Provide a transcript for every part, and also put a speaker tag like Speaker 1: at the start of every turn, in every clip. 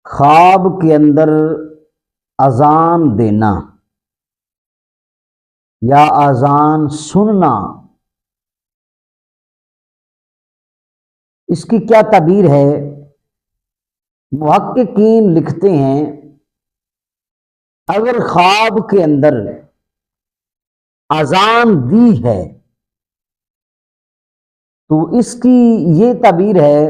Speaker 1: خواب کے اندر اذان دینا یا اذان سننا، اس کی کیا تعبیر ہے؟ محققین لکھتے ہیں اگر خواب کے اندر اذان دی ہے تو اس کی یہ تعبیر ہے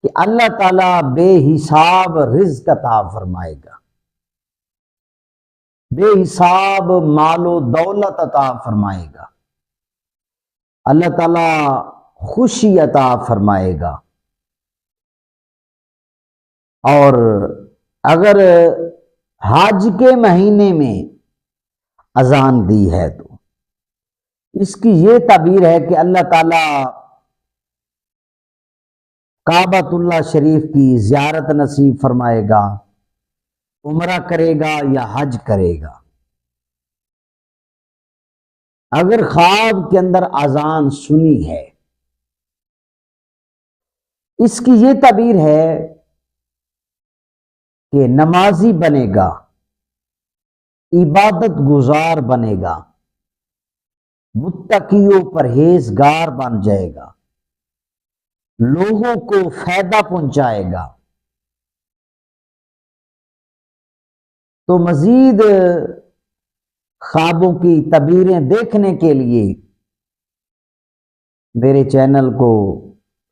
Speaker 1: کہ اللہ تعالیٰ بے حساب رزق عطا فرمائے گا، بے حساب مال و دولت عطا فرمائے گا، اللہ تعالیٰ خوشی عطا فرمائے گا۔ اور اگر حج کے مہینے میں اذان دی ہے تو اس کی یہ تعبیر ہے کہ اللہ تعالیٰ کعبۃ اللہ شریف کی زیارت نصیب فرمائے گا، عمرہ کرے گا یا حج کرے گا۔ اگر خواب کے اندر اذان سنی ہے، اس کی یہ تعبیر ہے کہ نمازی بنے گا، عبادت گزار بنے گا، متقی و پرہیزگار بن جائے گا، لوگوں کو فائدہ پہنچائے گا۔ تو مزید خوابوں کی تعبیریں دیکھنے کے لیے میرے چینل کو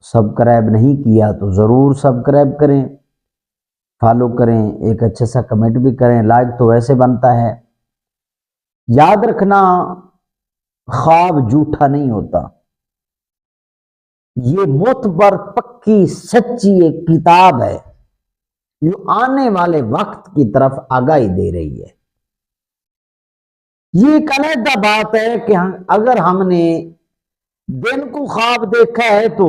Speaker 1: سبسکرائب نہیں کیا تو ضرور سبسکرائب کریں، فالو کریں، ایک اچھا سا کمنٹ بھی کریں، لائک تو ویسے بنتا ہے۔ یاد رکھنا خواب جھوٹا نہیں ہوتا، یہ معتبر پکی سچی ایک کتاب ہے جو آنے والے وقت کی طرف آگاہی دے رہی ہے۔ یہ ایک علیحدہ بات ہے کہ اگر ہم نے دن کو خواب دیکھا ہے تو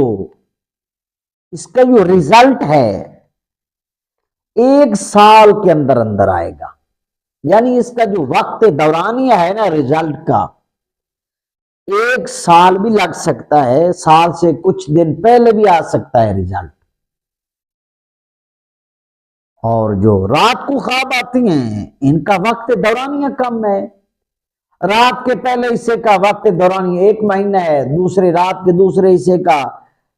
Speaker 1: اس کا جو رزلٹ ہے 1 سال کے اندر اندر آئے گا، یعنی اس کا جو وقت دورانیہ ہے نا رزلٹ کا، 1 سال بھی لگ سکتا ہے، سال سے کچھ دن پہلے بھی آ سکتا ہے رزلٹ۔ اور جو رات کو خواب آتی ہیں ان کا وقت دورانیہ کم ہے، رات کے پہلے حصے کا وقت دورانیہ 1 مہینہ ہے، دوسرے رات کے دوسرے حصے کا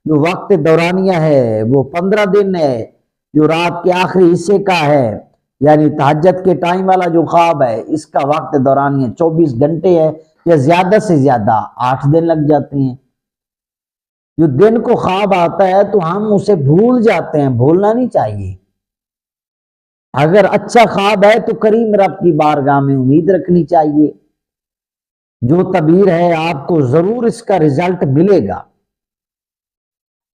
Speaker 1: جو وقت دورانیہ ہے وہ 15 دن ہے، جو رات کے آخری حصے کا ہے یعنی تہجد کے ٹائم والا جو خواب ہے اس کا وقت دورانیہ 24 گھنٹے ہے، یا زیادہ سے زیادہ 8 دن لگ جاتے ہیں۔ جو دن کو خواب آتا ہے تو ہم اسے بھول جاتے ہیں، بھولنا نہیں چاہیے۔ اگر اچھا خواب ہے تو کریم رب کی بارگاہ میں امید رکھنی چاہیے، جو تعبیر ہے آپ کو ضرور اس کا رزلٹ ملے گا۔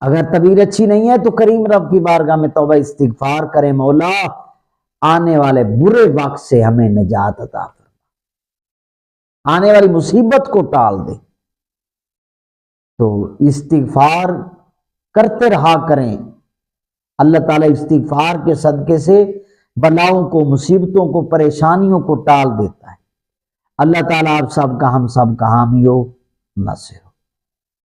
Speaker 1: اگر تعبیر اچھی نہیں ہے تو کریم رب کی بارگاہ میں توبہ استغفار کریں، مولا آنے والے برے وقت سے ہمیں نجات عطا فرما، آنے والی مصیبت کو ٹال دے۔ تو استغفار کرتے رہا کریں، اللہ تعالیٰ استغفار کے صدقے سے بلاؤں کو، مصیبتوں کو، پریشانیوں کو ٹال دیتا ہے۔ اللہ تعالیٰ آپ سب کا، ہم سب کا حامی و ناصر ہو۔